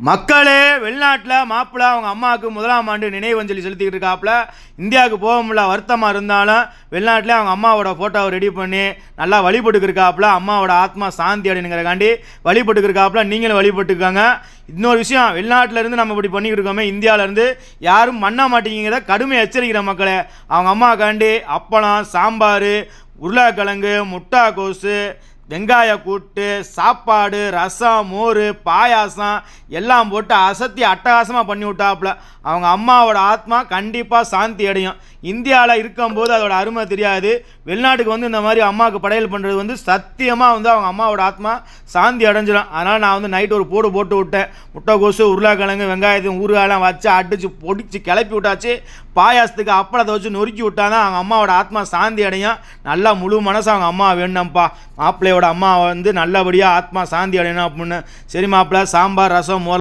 மக்களே வெளிநாட்டில் மாப்பிள்ளை அவங்க அம்மாவுக்கு முதலாம் ஆண்டு நினைவஞ்சலி செலுத்திக்கிட்டு இருக்காப்புல. இந்தியாவுக்கு போக முடியல, வருத்தமாக இருந்தாலும் வெளிநாட்டில் அவங்க அம்மாவோட ஃபோட்டோவை ரெடி பண்ணி நல்லா வழிபட்டுக்கிருக்காப்புல. அம்மாவோட ஆத்மா சாந்தி அடைனுங்கிறக்காண்டி வழிபட்டுக்கிருக்காப்புல. நீங்களும் வழிபட்டுக்காங்க. இன்னொரு விஷயம், வெளிநாட்டிலேருந்து நம்ம இப்படி பண்ணிக்கிட்டு இருக்கோமே, இந்தியாவிலேருந்து யாரும் பண்ண மாட்டேங்கிறத கடுமை எச்சரிக்கிற மக்களே. அவங்க அம்மாக்காண்டி அப்பளம், சாம்பார், உருளைக்கிழங்கு, முட்டைக்கோசு, வெங்காய கூட்டு, சாப்பாடு, ரசம், மோர், பாயாசம் எல்லாம் போட்டு அசத்தி அட்டகாசமாக பண்ணி விட்டாப்புல. அவங்க அம்மாவோட ஆத்மா கண்டிப்பாக சாந்தி அடையும். இந்தியாவில் இருக்கும்போது அதோட அருமை தெரியாது. வெளிநாட்டுக்கு வந்து இந்த மாதிரி அம்மாவுக்கு படையல் பண்ணுறது வந்து சத்தியமாக வந்து அவங்க அம்மாவோட ஆத்மா சாந்தி அடைஞ்சிடும். அதனால் நான் வந்து நைட்டு ஒரு போட்டு விட்டேன். முட்டைக்கோசு, உருளைக்கிழங்கு, வெங்காயத்தையும் ஊறுகாயெல்லாம் வச்சு அடித்து பொடிச்சு கிளப்பி விட்டாச்சு. பாயாசத்துக்கு அப்பளத்தை வச்சு நொறுக்கி விட்டாதான் அவங்க அம்மாவோட ஆத்மா சாந்தி அடையும். நல்லா முழு மனசு அவங்க அம்மா வேணும்ப்பா. மாப்பிள்ளையோட அம்மா வந்து நல்லபடியாக ஆத்மா சாந்தி அடையணும் அப்படின்னு. சரி மாப்பிள்ளை, சாம்பார், ரசம், மோர்